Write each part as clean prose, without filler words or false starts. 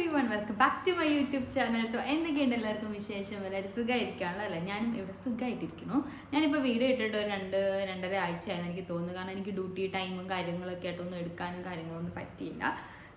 everyone, welcome back to my YouTube channel. So എന്തൊക്കെയുണ്ട് എല്ലാവർക്കും വിശേഷം? എല്ലാവരും സുഖമായിരിക്കുകയാണല്ലോ അല്ലേ? ഞാനും ഇവിടെ സുഖമായിട്ടിരിക്കുന്നു. ഞാനിപ്പോൾ വീഡിയോ ഇട്ടിട്ട് ഒരു രണ്ടര ആഴ്ചയായെന്ന് എനിക്ക് തോന്നുന്നു. കാരണം എനിക്ക് ഡ്യൂട്ടി ടൈമും കാര്യങ്ങളൊക്കെ ആയിട്ടൊന്നും എടുക്കാനും കാര്യങ്ങളൊന്നും പറ്റിയില്ല.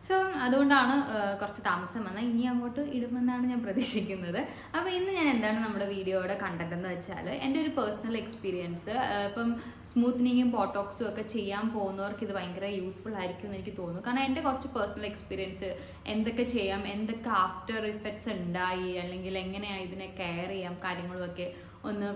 സോ അതുകൊണ്ടാണ് കുറച്ച് താമസം വന്നാൽ ഇനി അങ്ങോട്ട് ഇടുമെന്നാണ് ഞാൻ പ്രതീക്ഷിക്കുന്നത്. അപ്പോൾ ഇന്ന് ഞാൻ എന്താണ് നമ്മുടെ വീഡിയോയുടെ കണ്ടന്റ് എന്ന് വെച്ചാൽ എൻ്റെ ഒരു പേഴ്സണൽ എക്സ്പീരിയൻസ്. ഇപ്പം സ്മൂത്തനിങ്ങും ബോട്ടോക്സും ഒക്കെ ചെയ്യാൻ പോകുന്നവർക്ക് ഇത് ഭയങ്കര യൂസ്ഫുൾ ആയിരിക്കും എന്ന് എനിക്ക് തോന്നുന്നു. കാരണം എൻ്റെ കുറച്ച് പേഴ്സണൽ എക്സ്പീരിയൻസ് എന്തൊക്കെ ചെയ്യാം, എന്തൊക്കെ ആഫ്റ്റർ ഇഫക്ട്സ് ഉണ്ടായി, അല്ലെങ്കിൽ എങ്ങനെയാണ് ഇതിനെ കെയർ ചെയ്യാം, കാര്യങ്ങളുമൊക്കെ ഒന്ന്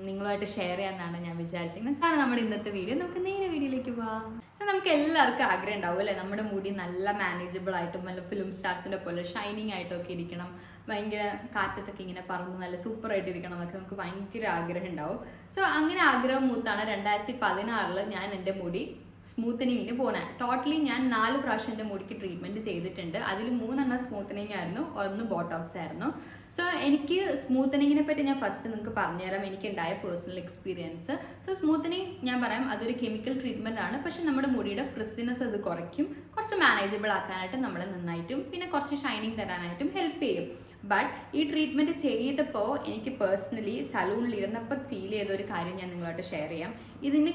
നിങ്ങളുമായിട്ട് ഷെയർ ചെയ്യാമെന്നാണ് ഞാൻ വിചാരിച്ചിരിക്കുന്നത്. സാർ നമ്മുടെ ഇന്നത്തെ വീഡിയോ നമുക്ക് നേരെ വീഡിയോയിലേക്ക് പോവാം. സോ നമുക്ക് എല്ലാവർക്കും ആഗ്രഹം ഉണ്ടാവും അല്ലേ, നമ്മുടെ മുടി നല്ല മാനേജബിൾ ആയിട്ടും നല്ല ഫിലിം സ്റ്റാർസിൻ്റെ പോലെ ഷൈനിങ് ആയിട്ടൊക്കെ ഇരിക്കണം, ഭയങ്കര കാറ്റത്തൊക്കെ ഇങ്ങനെ പറന്ന് നല്ല സൂപ്പറായിട്ട് ഇരിക്കണം എന്നൊക്കെ നമുക്ക് ഭയങ്കര ആഗ്രഹം ഉണ്ടാവും. സോ അങ്ങനെ ആഗ്രഹം മൂത്താണ് 2016 ഞാൻ എൻ്റെ മുടി സ്മൂത്തനിങ്ങിന് പോകുന്നത്. ടോട്ടലി ഞാൻ 4 പ്രാവശ്യം എൻ്റെ മുടിക്ക് ട്രീറ്റ്മെൻറ്റ് ചെയ്തിട്ടുണ്ട്. അതിൽ 3 സ്മൂത്തനിങ് ആയിരുന്നു, 1 ബോട്ടോക്സ് ആയിരുന്നു. സോ എനിക്ക് സ്മൂത്തനിങ്ങിനെ പറ്റി ഞാൻ ഫസ്റ്റ് നിങ്ങൾക്ക് പറഞ്ഞുതരാം, എനിക്കുണ്ടായ പേഴ്സണൽ എക്സ്പീരിയൻസ്. സോ സ്മൂത്തനിങ് ഞാൻ പറയാം, അതൊരു കെമിക്കൽ ട്രീറ്റ്മെൻറ്റ് ആണ്. പക്ഷെ നമ്മുടെ മുടിയുടെ ഫ്രിസിനെസ് അത് കുറയ്ക്കും, കുറച്ച് മാനേജബിൾ ആക്കാനായിട്ട് നമ്മളെ നന്നായിട്ടും പിന്നെ കുറച്ച് ഷൈനിങ് തരാനായിട്ടും ഹെൽപ്പ് ചെയ്യും. ബട്ട് ഈ ട്രീറ്റ്മെൻറ്റ് ചെയ്തപ്പോൾ എനിക്ക് പേഴ്സണലി സലൂണിൽ ഇരുന്നപ്പോൾ ഫീൽ ചെയ്ത ഒരു കാര്യം ഞാൻ നിങ്ങളായിട്ട് ഷെയർ ചെയ്യാം. ഇതിന്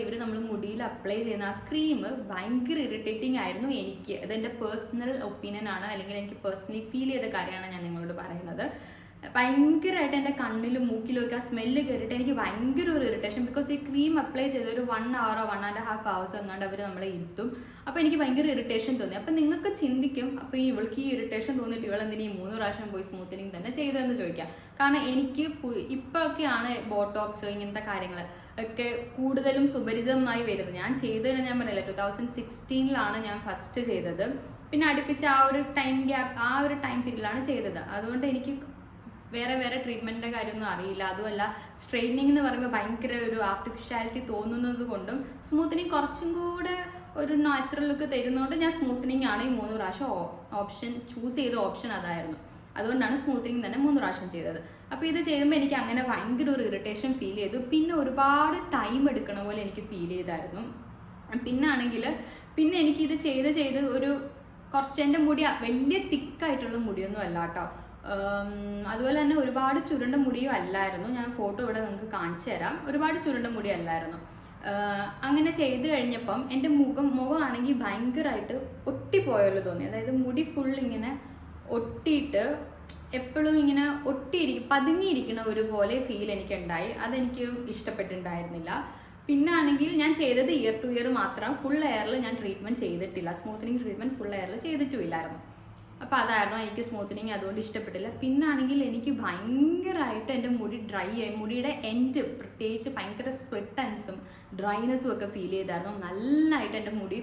ഇവർ നമ്മൾ മുടിയിൽ അപ്ലൈ ചെയ്യുന്ന ആ ക്രീം ഭയങ്കര ഇറിറ്റേറ്റിംഗ് ആയിരുന്നു എനിക്ക്. അതെൻ്റെ പേഴ്സണൽ ഒപ്പീനിയൻ ആണ്, അല്ലെങ്കിൽ എനിക്ക് പേഴ്സണലി ഫീൽ ചെയ്ത കാര്യമാണ് ഞാൻ നിങ്ങളോട് പറയുന്നത്. ഭയങ്കരമായിട്ട് എൻ്റെ കണ്ണിലും മൂക്കിലും ഒക്കെ ആ സ്മെല്ല് കയറിയിട്ട് എനിക്ക് ഭയങ്കര ഒരു ഇറിറ്റേഷൻ. ബിക്കോസ് ഈ ക്രീം അപ്ലൈ ചെയ്ത ഒരു 1 hour 1.5 hours എങ്ങാണ്ട് അവർ നമ്മളെ ഇരുത്തും. അപ്പോൾ എനിക്ക് ഭയങ്കര ഇറിറ്റേഷൻ തോന്നി. അപ്പോൾ നിങ്ങൾക്ക് ചിന്തിക്കും, അപ്പോൾ ഇവൾക്ക് ഈ ഇറിറ്റേഷൻ തോന്നിയിട്ട് ഇവളെന്തിനീ 3 പ്രാവശ്യം പോയി സ്മൂത്തനിങ് തന്നെ ചെയ്തതെന്ന് ചോദിക്കാം. കാരണം എനിക്ക് ഇപ്പോൾ ഒക്കെയാണ് ബോട്ടോക്സ് ഇങ്ങനത്തെ കാര്യങ്ങൾ ഒക്കെ കൂടുതലും സുപരിചിതമായി വരുന്നത്. ഞാൻ ചെയ്തത് ഞാൻ പറഞ്ഞില്ല, 2016 ഞാൻ ഫസ്റ്റ് ചെയ്തത്. പിന്നെ അടുപ്പിച്ച് ആ ഒരു ടൈം പീരീഡിലാണ് ചെയ്തത്. അതുകൊണ്ട് എനിക്ക് വേറെ ട്രീറ്റ്മെൻറ്റിൻ്റെ കാര്യമൊന്നും അറിയില്ല. അതുമല്ല സ്ട്രെയിറ്റനിങ് എന്ന് പറയുമ്പോൾ ഭയങ്കര ഒരു ആർട്ടിഫിഷ്യാലിറ്റി തോന്നുന്നത് കൊണ്ടും സ്മൂത്തനിങ് കുറച്ചും കൂടെ ഒരു നാച്ചുറൽ ലുക്ക് തരുന്നതുകൊണ്ട് ഞാൻ സ്മൂത്തനിങ് ആണ് ഈ 3 പ്രാവശ്യം ചൂസ് ചെയ്ത ഓപ്ഷൻ അതായിരുന്നു. അതുകൊണ്ടാണ് സ്മൂത്തനിങ് തന്നെ 3 പ്രാവശ്യം ചെയ്തത്. അപ്പോൾ ഇത് ചെയ്യുമ്പോൾ എനിക്ക് അങ്ങനെ ഭയങ്കര ഒരു ഇറിറ്റേഷൻ ഫീൽ ചെയ്തു. പിന്നെ ഒരുപാട് ടൈം എടുക്കണ പോലെ എനിക്ക് ഫീൽ ചെയ്തായിരുന്നു. പിന്നെ എനിക്കിത് ചെയ്ത് ഒരു കുറച്ച് എൻ്റെ മുടി വലിയ തിക്കായിട്ടുള്ള മുടിയൊന്നും അല്ല കേട്ടോ. അതുപോലെ തന്നെ ഒരുപാട് ചുരുണ്ട മുടിയും അല്ലായിരുന്നു. ഞാൻ ഫോട്ടോ ഇവിടെ നിങ്ങൾക്ക് കാണിച്ചു തരാം. ഒരുപാട് ചുരുണ്ട മുടി അല്ലായിരുന്നു. അങ്ങനെ ചെയ്ത് കഴിഞ്ഞപ്പം എൻ്റെ മുഖമാണെങ്കിൽ ഭയങ്കരമായിട്ട് ഒട്ടിപ്പോയല്ലോ തോന്നി. അതായത് മുടി ഫുൾ ഇങ്ങനെ ഒട്ടിയിട്ട് എപ്പോഴും ഇങ്ങനെ പതുങ്ങിയിരിക്കണ ഒരുപോലെ ഫീൽ എനിക്കുണ്ടായി. അതെനിക്ക് ഇഷ്ടപ്പെട്ടിട്ടുണ്ടായിരുന്നില്ല. പിന്നെ ആണെങ്കിൽ ഞാൻ ചെയ്തത് ഇയർ ടു ഇയർ മാത്രം, ഫുൾ എയറിൽ ഞാൻ ട്രീറ്റ്മെൻറ്റ് ചെയ്തിട്ടില്ല. സ്മൂത്തനിങ് ട്രീറ്റ്മെൻറ്റ് ഫുൾ എയറിൽ ചെയ്തിട്ടുമില്ലായിരുന്നു. അപ്പോൾ അതായിരുന്നു എനിക്ക് സ്മൂത്തനിങ് അതുകൊണ്ട് ഇഷ്ടപ്പെട്ടില്ല. പിന്നാണെങ്കിൽ എനിക്ക് ഭയങ്കരമായിട്ട് എൻ്റെ മുടി ഡ്രൈ ആയി, മുടിയുടെ എൻഡ് പ്രത്യേകിച്ച് ഭയങ്കര സ്പ്ലിറ്റ് എൻഡ്സും ഡ്രൈനെസ്സും ഒക്കെ ഫീൽ ചെയ്തായിരുന്നു. നല്ലതായിട്ട് എൻ്റെ മുടി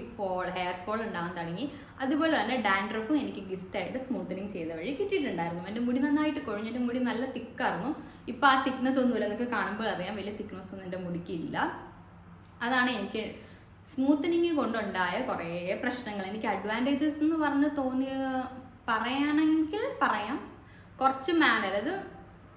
ഹെയർ ഫോൾ ഉണ്ടാകാൻ തുടങ്ങി. അതുപോലെ തന്നെ ഡാൻഡ്രഫും എനിക്ക് ഗിഫ്റ്റായിട്ട് സ്മൂത്തനിങ് ചെയ്ത വഴി കിട്ടിയിട്ടുണ്ടായിരുന്നു. എൻ്റെ മുടി നന്നായിട്ട് കൊഴിഞ്ഞ്, എൻ്റെ മുടി നല്ല തിക്കായിരുന്നു. ഇപ്പോൾ ആ തിക്നെസ് ഒന്നുമില്ല, നിങ്ങൾക്ക് കാണുമ്പോൾ അറിയാം വലിയ തിക്നെസ് ഒന്നും എൻ്റെ മുടിക്ക് ഇല്ല. അതാണ് എനിക്ക് സ്മൂത്തനിങ് കൊണ്ടുണ്ടായ കുറേ പ്രശ്നങ്ങൾ. എനിക്ക് അഡ്വാൻറ്റേജസ് എന്ന് പറയുകയാണെങ്കിൽ പറയാം, കുറച്ച് അതായത്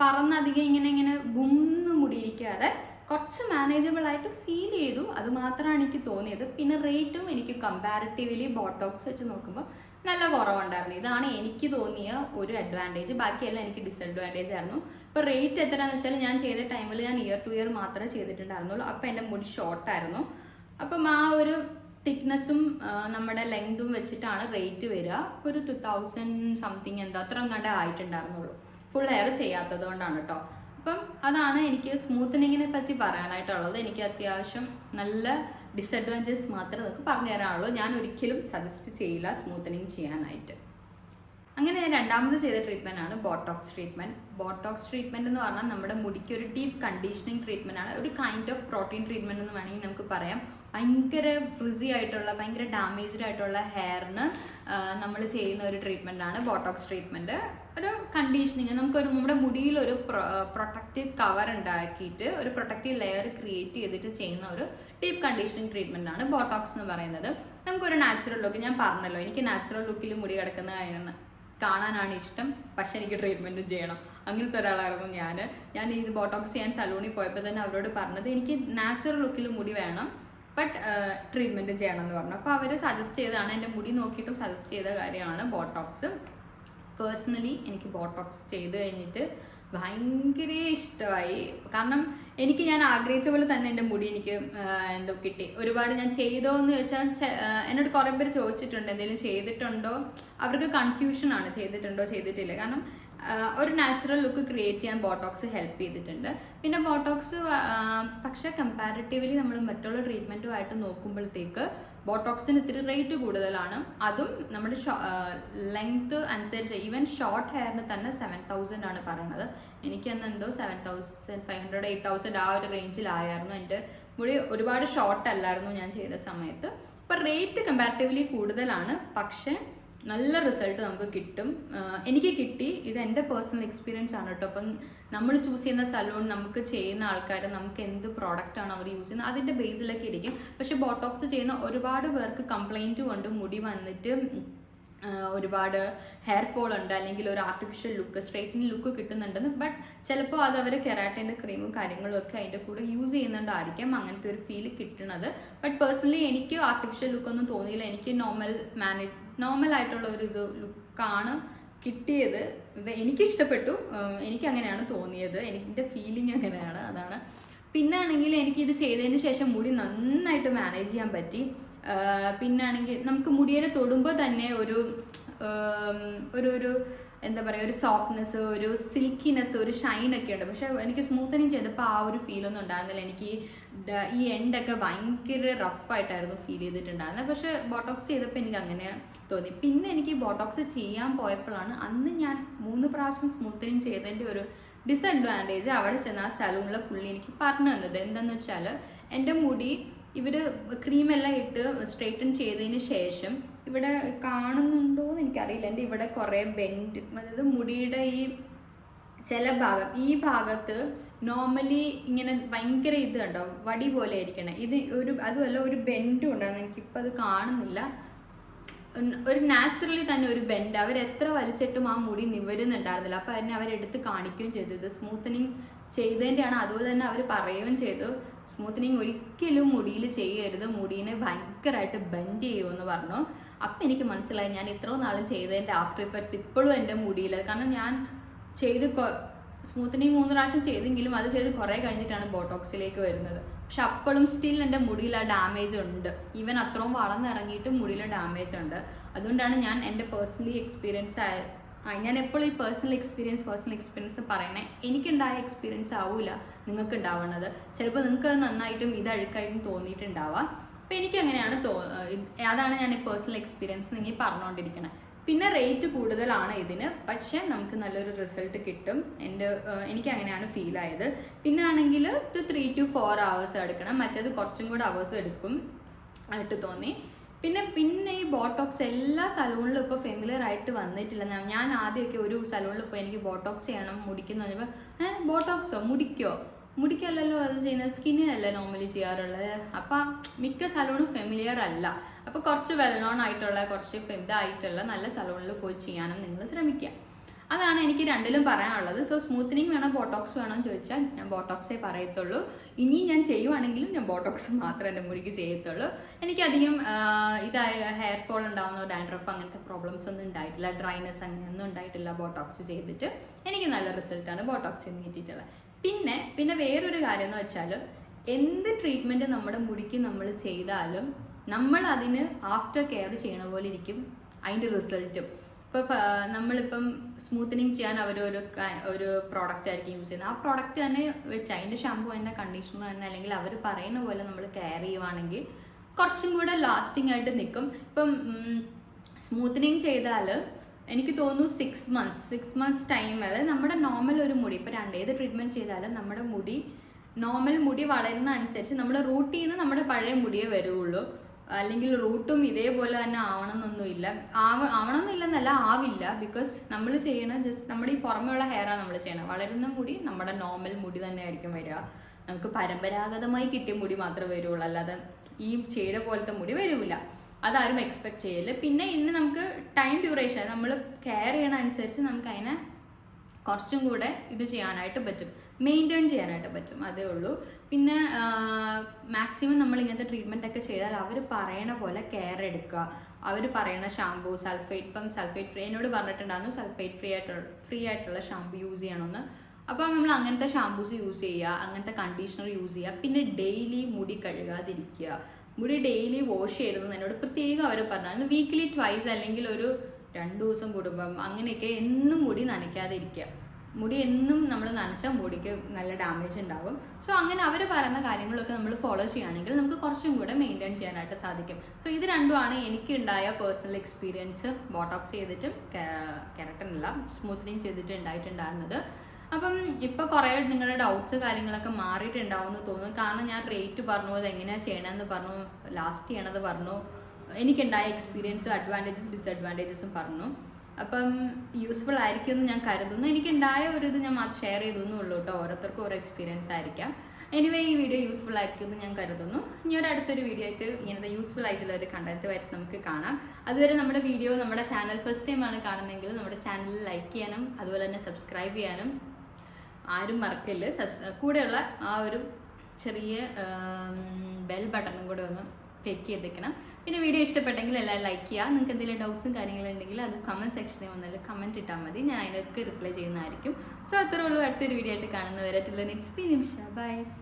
പറന്നധികം ഇങ്ങനെ ഗുന്ന് മുടിയിരിക്കാതെ കുറച്ച് മാനേജബിൾ ആയിട്ട് ഫീൽ ചെയ്തു. അത് മാത്രമാണ് എനിക്ക് തോന്നിയത്. പിന്നെ റേറ്റും എനിക്ക് കമ്പാരിറ്റീവ്ലി ബോട്ടോക്സ് വെച്ച് നോക്കുമ്പോൾ നല്ല കുറവുണ്ടായിരുന്നു. ഇതാണ് എനിക്ക് തോന്നിയ ഒരു അഡ്വാൻറ്റേജ്. ബാക്കിയെല്ലാം എനിക്ക് ഡിസഡ്വാൻറ്റേജ് ആയിരുന്നു. ഇപ്പോൾ റേറ്റ് എത്രയാണെന്ന് വെച്ചാൽ ഞാൻ ചെയ്ത ടൈമിൽ ഞാൻ ഇയർ ടു ഇയർ മാത്രമേ ചെയ്തിട്ടുണ്ടായിരുന്നുള്ളൂ. അപ്പോൾ എൻ്റെ മുടി ഷോർട്ടായിരുന്നു. അപ്പം ആ ഒരു തിക്നെസ്സും നമ്മുടെ ലെങ്തും വെച്ചിട്ടാണ് റേറ്റ് വരിക. ഒരു 2000 സംതിങ് എന്തോ അത്ര കണ്ടേ ആയിട്ടുണ്ടായിരുന്നുള്ളൂ, ഫുൾ ഹെയർ ചെയ്യാത്തത് കൊണ്ടാണ് കേട്ടോ. അപ്പം അതാണ് എനിക്ക് സ്മൂത്തനിങ്ങിനെ പറ്റി പറയാനായിട്ടുള്ളത്. എനിക്ക് അത്യാവശ്യം നല്ല ഡിസഡ്വാൻറ്റേജസ് മാത്രമേ നമുക്ക് പറഞ്ഞു തരാനുള്ളൂ. ഞാൻ ഒരിക്കലും സജസ്റ്റ് ചെയ്യില്ല സ്മൂത്തനിങ് ചെയ്യാനായിട്ട്. അങ്ങനെ ഞാൻ രണ്ടാമത് ചെയ്ത ട്രീറ്റ്മെൻ്റ് ആണ് ബോട്ടോക്സ് ട്രീറ്റ്മെൻറ്റ്. ബോട്ടോക്സ് ട്രീറ്റ്മെൻറ്റ് എന്ന് പറഞ്ഞാൽ നമ്മുടെ മുടിക്ക് ഒരു ഡീപ്പ് കണ്ടീഷനിങ് ട്രീറ്റ്മെൻ്റ് ആണ്. ഒരു കൈൻഡ് ഓഫ് പ്രോട്ടീൻ ട്രീറ്റ്മെൻറ്റ് എന്ന് വേണമെങ്കിൽ നമുക്ക് പറയാം. ഭയങ്കര ഫ്രിസി ആയിട്ടുള്ള ഭയങ്കര ഡാമേജ്ഡ് ആയിട്ടുള്ള ഹെയറിന് നമ്മൾ ചെയ്യുന്ന ഒരു ട്രീറ്റ്മെൻ്റ് ആണ് ബോട്ടോക്സ് ട്രീറ്റ്മെൻറ്റ്. ഒരു കണ്ടീഷനിങ്, നമ്മുടെ മുടിയിൽ ഒരു പ്രൊട്ടക്റ്റീവ് കവർ ഉണ്ടാക്കിയിട്ട് ഒരു പ്രൊട്ടക്റ്റീവ് ലെയർ ക്രിയേറ്റ് ചെയ്തിട്ട് ചെയ്യുന്ന ഒരു ഡീപ്പ് കണ്ടീഷനിങ് ട്രീറ്റ്മെൻ്റ് ആണ് ബോട്ടോക്സ് എന്ന് പറയുന്നത്. നമുക്കൊരു നാച്ചുറൽ ലുക്ക്, ഞാൻ പറഞ്ഞല്ലോ എനിക്ക് നാച്ചുറൽ ലുക്കിൽ മുടി കിടക്കുന്ന കാണാനാണ് ഇഷ്ടം, പക്ഷെ എനിക്ക് ട്രീറ്റ്മെൻറ്റും ചെയ്യണം. അങ്ങനത്തെ ഒരാളായിരുന്നു ഞാൻ ഇത് ബോട്ടോക്സ് ചെയ്യാൻ സലൂണിൽ പോയപ്പോൾ തന്നെ അവരോട് പറഞ്ഞത് എനിക്ക് നാച്ചുറൽ ലുക്കിൽ മുടി വേണം, ബട്ട് ട്രീറ്റ്മെൻറ്റും ചെയ്യണം എന്ന് പറഞ്ഞു. അപ്പോൾ അവർ സജസ്റ്റ് ചെയ്തതാണ്, എൻ്റെ മുടി നോക്കിയിട്ടും സജസ്റ്റ് ചെയ്ത കാര്യമാണ് ബോട്ടോക്സ്. പേഴ്സണലി എനിക്ക് ബോട്ടോക്സ് ചെയ്ത് കഴിഞ്ഞിട്ട് ഭയങ്കര ഇഷ്ടമായി. കാരണം ഞാൻ ആഗ്രഹിച്ച പോലെ തന്നെ എൻ്റെ മുടി എനിക്ക് എന്തോ കിട്ടി. ഒരുപാട് ഞാൻ ചെയ്തോ എന്ന് ചോദിച്ചാൽ എന്നോട് കുറേ പേര് ചോദിച്ചിട്ടുണ്ട് എന്തെങ്കിലും ചെയ്തിട്ടുണ്ടോ, അവർക്ക് കൺഫ്യൂഷനാണ് ചെയ്തിട്ടുണ്ടോ ചെയ്തിട്ടില്ല. കാരണം ഒരു നാച്ചുറൽ ലുക്ക് ക്രിയേറ്റ് ചെയ്യാൻ ബോട്ടോക്സ് ഹെൽപ്പ് ചെയ്തിട്ടുണ്ട്. പിന്നെ ബോട്ടോക്സ് പക്ഷേ കമ്പാരിറ്റീവ്ലി നമ്മൾ മറ്റുള്ള ട്രീറ്റ്മെൻറ്റുമായിട്ട് നോക്കുമ്പോഴത്തേക്ക് ബോട്ടോക്സിന് ഇത്തിരി റേറ്റ് കൂടുതലാണ്. അതും നമ്മുടെ ലെങ്ത് അനുസരിച്ച് ഈവൻ ഷോർട്ട് ഹെയറിന് തന്നെ 7,000 ആണ് പറയുന്നത്. എനിക്കന്ന് എന്തോ 7,500 8,000 ആ ഒരു റേഞ്ചിലായിരുന്നു. എൻ്റെ മുടി ഒരുപാട് ഷോർട്ട് അല്ലായിരുന്നു ഞാൻ ചെയ്ത സമയത്ത്. അപ്പം റേറ്റ് കമ്പാരിറ്റീവ്ലി കൂടുതലാണ്, പക്ഷേ നല്ല റിസൾട്ട് നമുക്ക് കിട്ടും. എനിക്ക് കിട്ടി. ഇത് എൻ്റെ പേഴ്സണൽ എക്സ്പീരിയൻസ് ആണ് കേട്ടോ. അപ്പം നമ്മൾ ചൂസ് ചെയ്യുന്ന സലൂൺ, നമുക്ക് ചെയ്യുന്ന ആൾക്കാർ, നമുക്ക് എന്ത് പ്രോഡക്റ്റാണ് അവർ യൂസ് ചെയ്യുന്നത് അതിൻ്റെ ബേസിലൊക്കെ ഇരിക്കും. പക്ഷേ ബോട്ടോക്സ് ചെയ്യുന്ന ഒരുപാട് പേർക്ക് കംപ്ലൈൻറ്റ് കൊണ്ട് മുടി വന്നിട്ട് ഒരുപാട് ഹെയർ ഫോൾ ഉണ്ട്, അല്ലെങ്കിൽ ഒരു ആർട്ടിഫിഷ്യൽ ലുക്ക്, സ്ട്രൈറ്റനിങ് ലുക്ക് കിട്ടുന്നുണ്ടെന്ന്. ബട്ട് ചിലപ്പോൾ അത് അവർ കെരാറ്റിൻ്റെ ക്രീമും കാര്യങ്ങളും ഒക്കെ അതിൻ്റെ കൂടെ യൂസ് ചെയ്യുന്നുണ്ടായിരിക്കാം അങ്ങനത്തെ ഒരു ഫീൽ കിട്ടുന്നത്. ബട്ട് പേഴ്സണലി എനിക്ക് ആർട്ടിഫിഷ്യൽ ലുക്കൊന്നും തോന്നിയില്ല. എനിക്ക് നോർമൽ ആയിട്ടുള്ള ഒരു ലുക്കാണ് കിട്ടിയത്. ഇത് എനിക്കിഷ്ടപ്പെട്ടു. എനിക്കങ്ങനെയാണ് തോന്നിയത്. എൻ്റെ ഫീലിംഗ് അങ്ങനെയാണ്. അതാണ്. പിന്നെ ആണെങ്കിൽ എനിക്കിത് ചെയ്തതിന് ശേഷം മുടി നന്നായിട്ട് മാനേജ് ചെയ്യാൻ പറ്റി. പിന്നാണെങ്കിൽ നമുക്ക് മുടിയെ തൊടുമ്പോൾ തന്നെ ഒരു എന്താ പറയുക, ഒരു സോഫ്റ്റ്നെസ്, ഒരു സിൽക്കിനെസ്, ഒരു ഷൈനൊക്കെ ഉണ്ട്. പക്ഷേ എനിക്ക് സ്മൂത്തനിങ് ചെയ്തപ്പോൾ ആ ഒരു ഫീലൊന്നും ഉണ്ടായിരുന്നില്ല. എനിക്ക് ഈ എൻഡൊക്കെ ഭയങ്കര റഫായിട്ടായിരുന്നു ഫീൽ ചെയ്തിട്ടുണ്ടായിരുന്നത്. പക്ഷേ ബോട്ടോക്സ് ചെയ്തപ്പോൾ എനിക്ക് അങ്ങനെ തോന്നി. പിന്നെ എനിക്ക് ബോട്ടോക്സ് ചെയ്യാൻ പോയപ്പോഴാണ് അന്ന് ഞാൻ 3 പ്രാവശ്യം സ്മൂത്തനിങ് ചെയ്തതിൻ്റെ ഒരു ഡിസഡ്വാൻറ്റേജ് അവിടെ ചെന്ന ആ സലൂണിലെ പുള്ളി എനിക്ക് പറഞ്ഞു തന്നത്. എന്താണെന്ന് വെച്ചാൽ എൻ്റെ മുടി ഇവർ ക്രീമെല്ലാം ഇട്ട് സ്ട്രെയിറ്റൻ ചെയ്തതിന് ശേഷം ഇവിടെ കാണുന്നുണ്ടോ എന്ന് എനിക്കറിയില്ല, എൻ്റെ ഇവിടെ കുറേ ബെൻഡ്, അതായത് മുടിയുടെ ഈ ചില ഈ ഭാഗത്ത് നോർമലി ഇങ്ങനെ ഭയങ്കര ഇത് കണ്ടോ, വടി പോലെ ആയിരിക്കണം. ഇത് അതുമല്ല ഒരു ബെൻഡും ഉണ്ടായിരുന്നു. എനിക്കിപ്പോൾ അത് കാണുന്നില്ല. ഒരു നാച്ചുറലി തന്നെ ഒരു ബെൻഡ്. അവരെത്ര വലിച്ചിട്ടും ആ മുടി നിവരുന്നുണ്ടായിരുന്നില്ല. അപ്പോൾ അതിനെ അവരെടുത്ത് കാണിക്കുകയും ചെയ്തു. ഇത് സ്മൂത്തനിങ് ചെയ്തതിൻ്റെയാണ്. അതുപോലെ തന്നെ അവർ പറയുകയും ചെയ്തു, സ്മൂത്തനിങ് ഒരിക്കലും മുടിയിൽ ചെയ്യരുത്, മുടീനെ ഭയങ്കരമായിട്ട് ബെൻഡ് ചെയ്യുമെന്ന് പറഞ്ഞു. അപ്പം എനിക്ക് മനസ്സിലായി ഞാൻ ഇത്രയും നാളും ചെയ്തതിൻ്റെ ആഫ്റ്റർ ഇഫക്ട്സ് ഇപ്പോഴും എൻ്റെ മുടിയിൽ. കാരണം ഞാൻ ചെയ്ത് സ്മൂത്തനിങ് 3 പ്രാവശ്യം ചെയ്തെങ്കിലും അത് ചെയ്ത് കുറേ കഴിഞ്ഞിട്ടാണ് ബോട്ടോക്സിലേക്ക് വരുന്നത്. പക്ഷെ അപ്പോഴും സ്റ്റിൽ എൻ്റെ മുടിയിൽ ആ ഡാമേജ് ഉണ്ട്. ഈവൻ അത്രയും വളർന്നിറങ്ങിയിട്ട് മുടിയിൽ ഡാമേജ് ഉണ്ട്. അതുകൊണ്ടാണ് ഞാൻ എൻ്റെ ഞാൻ എപ്പോഴും ഈ പേഴ്സണൽ എക്സ്പീരിയൻസ് പറയണേ. എനിക്കുണ്ടായ എക്സ്പീരിയൻസ് ആവില്ല നിങ്ങൾക്ക് ഉണ്ടാവുന്നത്. ചിലപ്പോൾ നിങ്ങൾക്ക് അത് നന്നായിട്ടും ഇത് അഴുക്കായിട്ടും തോന്നിയിട്ടുണ്ടാവാം. അപ്പം എനിക്കങ്ങനെയാണ് അതാണ് ഞാൻ പേഴ്സണൽ എക്സ്പീരിയൻസ് നിങ്ങൾ പറഞ്ഞുകൊണ്ടിരിക്കുന്നത്. പിന്നെ റേറ്റ് കൂടുതലാണ് ഇതിന്, പക്ഷേ നമുക്ക് നല്ലൊരു റിസൾട്ട് കിട്ടും. എനിക്ക് അങ്ങനെയാണ് ഫീൽ ആയത്. പിന്നെ ആണെങ്കിൽ ഇത് 3 to 4 hours എടുക്കണം, മറ്റേത് കുറച്ചും കൂടെ അവേഴ്സ് എടുക്കും ആയിട്ട് തോന്നി. പിന്നെ ഈ ബോട്ടോക്സ് എല്ലാ സലൂണിലും ഇപ്പോൾ ഫെമിലിയർ ആയിട്ട് വന്നിട്ടില്ല. ഞാൻ ആദ്യമൊക്കെ ഒരു സലൂണിൽ പോയി എനിക്ക് ബോട്ടോക്സ് ചെയ്യണം മുടിക്കെന്ന് പറഞ്ഞപ്പോൾ ബോട്ടോക്സോ മുടിക്കല്ലല്ലോ അത് ചെയ്യുന്നത്, സ്കിന്നിനല്ലേ നോർമലി ചെയ്യാറുള്ളത്. അപ്പം മിക്ക സലൂണും ഫെമിലിയർ അല്ല. അപ്പോൾ കുറച്ച് വെൽ നോൺ ആയിട്ടുള്ള, കുറച്ച് ഇതായിട്ടുള്ള നല്ല സലൂണിൽ പോയി ചെയ്യാനും നിങ്ങൾ ശ്രമിക്കുക. അതാണ് എനിക്ക് രണ്ടിലും പറയാനുള്ളത്. സോ സ്മൂത്തനിങ് വേണം ബോട്ടോക്സ് വേണം ചോദിച്ചാൽ ഞാൻ ബോട്ടോക്സേ പറയത്തുള്ളൂ. ഇനി ഞാൻ ചെയ്യുവാണെങ്കിലും ഞാൻ ബോട്ടോക്സ് മാത്രമേ എൻ്റെ മുടിക്ക് ചെയ്യത്തുള്ളൂ. എനിക്കധികം ഹെയർ ഫോൾ ഉണ്ടാകുന്ന ഡാൻഡ്രഫ് അങ്ങനത്തെ പ്രോബ്ലംസ് ഒന്നും ഉണ്ടായിട്ടില്ല, ഡ്രൈനെസ് അങ്ങനെയൊന്നും ഉണ്ടായിട്ടില്ല ബോട്ടോക്സ് ചെയ്തിട്ട്. എനിക്ക് നല്ല റിസൾട്ടാണ് ബോട്ടോക്സിന് കിട്ടിയിട്ടുള്ളത്. പിന്നെ വേറൊരു കാര്യം എന്ന് വെച്ചാൽ എന്ത് ട്രീറ്റ്മെൻറ്റ് നമ്മുടെ മുടിക്ക് നമ്മൾ ചെയ്താലും നമ്മൾ അതിന് ആഫ്റ്റർ കെയർ ചെയ്യണ പോലെ ഇരിക്കും അതിൻ്റെ റിസൾട്ടും. ഇപ്പോൾ നമ്മളിപ്പം സ്മൂത്തനിങ് ചെയ്യാൻ ഒരു പ്രോഡക്റ്റ് ആയിരിക്കും യൂസ് ചെയ്യുന്നത്. ആ പ്രോഡക്റ്റ് തന്നെ വെച്ച് അതിൻ്റെ ഷാമ്പു തന്നെ കണ്ടീഷണർ തന്നെ അല്ലെങ്കിൽ അവർ പറയുന്ന പോലെ നമ്മൾ കെയർ ചെയ്യുവാണെങ്കിൽ കുറച്ചും കൂടെ ലാസ്റ്റിംഗ് ആയിട്ട് നിൽക്കും. ഇപ്പം സ്മൂത്തനിങ് ചെയ്താൽ എനിക്ക് തോന്നുന്നു 6 months ടൈം, അതായത് നമ്മുടെ നോർമൽ ഒരു മുടി ഇപ്പോൾ ഏത് ട്രീറ്റ്മെൻറ്റ് ചെയ്താലും നമ്മുടെ നോർമൽ മുടി വളരുന്ന അനുസരിച്ച് നമ്മൾ റൂട്ടിൽ നിന്ന് നമ്മുടെ പഴയ മുടിയേ വരുള്ളൂ. അല്ലെങ്കിൽ റൂട്ടും ഇതേപോലെ തന്നെ ആവണമെന്നൊന്നുമില്ല. ആവണമെന്നില്ലെന്നല്ല, ആവില്ല. ബിക്കോസ് നമ്മൾ ചെയ്യണ ജസ്റ്റ് നമ്മുടെ ഈ പുറമെയുള്ള ഹെയറാണ് നമ്മൾ ചെയ്യണം. വളരുന്ന മുടി നമ്മുടെ നോർമൽ മുടി തന്നെ ആയിരിക്കും വരിക. നമുക്ക് പരമ്പരാഗതമായി കിട്ടിയ മുടി മാത്രമേ വരുള്ളൂ, അല്ലാതെ ഈ ചെയ്ത പോലത്തെ മുടി വരില്ല. അതാരും എക്സ്പെക്ട് ചെയ്യില്ല. പിന്നെ ഇന്ന് നമുക്ക് ടൈം ഡ്യൂറേഷൻ നമ്മൾ കെയർ ചെയ്യണ അനുസരിച്ച് നമുക്ക് അതിനെ കുറച്ചും കൂടെ ഇത് ചെയ്യാനായിട്ട് പറ്റും, മെയിൻറ്റെയിൻ ചെയ്യാനായിട്ട് പറ്റും. അതേ ഉള്ളൂ. പിന്നെ മാക്സിമം നമ്മൾ ഇങ്ങനത്തെ ട്രീറ്റ്മെൻ്റ് ഒക്കെ ചെയ്താൽ അവർ പറയണ പോലെ കെയർ എടുക്കുക. അവർ പറയുന്ന ഷാമ്പൂ സൾഫേറ്റ് ഫ്രീ എന്നോട് പറഞ്ഞിട്ടുണ്ടായിരുന്നു സൾഫേറ്റ് ഫ്രീ ആയിട്ടുള്ള ഷാമ്പൂ യൂസ് ചെയ്യണമെന്ന്. അപ്പോൾ നമ്മൾ അങ്ങനത്തെ ഷാമ്പൂസ് യൂസ് ചെയ്യുക, അങ്ങനത്തെ കണ്ടീഷണർ യൂസ് ചെയ്യുക. പിന്നെ ഡെയിലി മുടി കഴുകാതിരിക്കുക, മുടി ഡെയിലി വാഷ് ചെയ്യരുതെന്ന് എന്നോട് പ്രത്യേകം അവർ പറഞ്ഞു. വീക്ക്ലി ട്വൈസ് അല്ലെങ്കിൽ ഒരു 2 ദിവസം കൂടുമ്പം അങ്ങനെയൊക്കെ എന്നും മുടി നനയ്ക്കാതെ ഇരിക്കുക. മുടി എന്നും നമ്മൾ നനച്ചാൽ മുടിക്ക് നല്ല ഡാമേജ് ഉണ്ടാകും. സോ അങ്ങനെ അവർ പറയുന്ന കാര്യങ്ങളൊക്കെ നമ്മൾ ഫോളോ ചെയ്യുകയാണെങ്കിൽ നമുക്ക് കുറച്ചും കൂടെ മെയിൻറ്റെയിൻ ചെയ്യാനായിട്ട് സാധിക്കും. സോ ഇത് രണ്ടുമാണ് എനിക്ക് ഉണ്ടായ പേഴ്സണൽ എക്സ്പീരിയൻസ്. ബോട്ടോക്സ് ചെയ്തിട്ടും കെരട്ടനല്ല സ്മൂത്തനിങ് ചെയ്തിട്ട് ഉണ്ടായിട്ടുണ്ടായിരുന്നത്. അപ്പം ഇപ്പോൾ കുറേ നിങ്ങളുടെ ഡൗട്ട്സ് കാര്യങ്ങളൊക്കെ മാറിയിട്ടുണ്ടാവും എന്ന് തോന്നുന്നു. കാരണം ഞാൻ റേറ്റ് പറഞ്ഞു, അത് എങ്ങനെയാണ് ചെയ്യണമെന്ന് പറഞ്ഞു, ലാസ്റ്റ് ചെയ്യണത് പറഞ്ഞു, എനിക്കുണ്ടായ എക്സ്പീരിയൻസ് അഡ്വാൻറ്റേജസ് ഡിസഡ്വാൻറ്റേജസും പറഞ്ഞു. അപ്പം യൂസ്ഫുൾ ആയിരിക്കും എന്ന് ഞാൻ കരുതുന്നു. എനിക്കുണ്ടായ ഒരു ഇത് ഞാൻ അത് ഷെയർ ചെയ്തെന്നുള്ളൂ കേട്ടോ. ഓരോരുത്തർക്കും ഓരോ എക്സ്പീരിയൻസ് ആയിരിക്കാം. എനിവേ ഈ വീഡിയോ യൂസ്ഫുൾ ആയിരിക്കും എന്ന് ഞാൻ കരുതുന്നു. ഇനി ഒരു അടുത്തൊരു വീഡിയോ ആയിട്ട് ഇങ്ങനത്തെ യൂസ്ഫുൾ ആയിട്ടുള്ള ഒരു കണ്ടന്റുമായിട്ട് നമുക്ക് കാണാം. അതുവരെ നമ്മുടെ വീഡിയോ, നമ്മുടെ ചാനൽ ഫസ്റ്റ് ടൈം ആണ് കാണുന്നതെങ്കിൽ നമ്മുടെ ചാനൽ ലൈക്ക് ചെയ്യാനും അതുപോലെ തന്നെ സബ്സ്ക്രൈബ് ചെയ്യാനും ആരും മറക്കില്ല. കൂടെയുള്ള ആ ഒരു ചെറിയ ബെൽ ബട്ടണും കൂടെ ഒന്ന് ക്ലിക്ക് ചെയ്തേക്കണം. പിന്നെ വീഡിയോ ഇഷ്ടപ്പെട്ടെങ്കിൽ എല്ലാവരും ലൈക്ക് ചെയ്യുക. നിങ്ങൾക്ക് എന്തെങ്കിലും ഡൗട്ട്സും കാര്യങ്ങളുണ്ടെങ്കിൽ അത് കമൻറ്റ് സെക്ഷനിൽ വന്നാൽ കമൻറ്റ് ഇട്ടാൽ മതി, ഞാൻ അതിനൊക്കെ റിപ്ലൈ ചെയ്യുന്നതായിരിക്കും. സോ അത്രേ ഉള്ളൂ. അടുത്തൊരു വീഡിയോ ആയിട്ട് കാണുന്നവരെ നെക്സ്റ്റ് നിമിഷ ബൈ.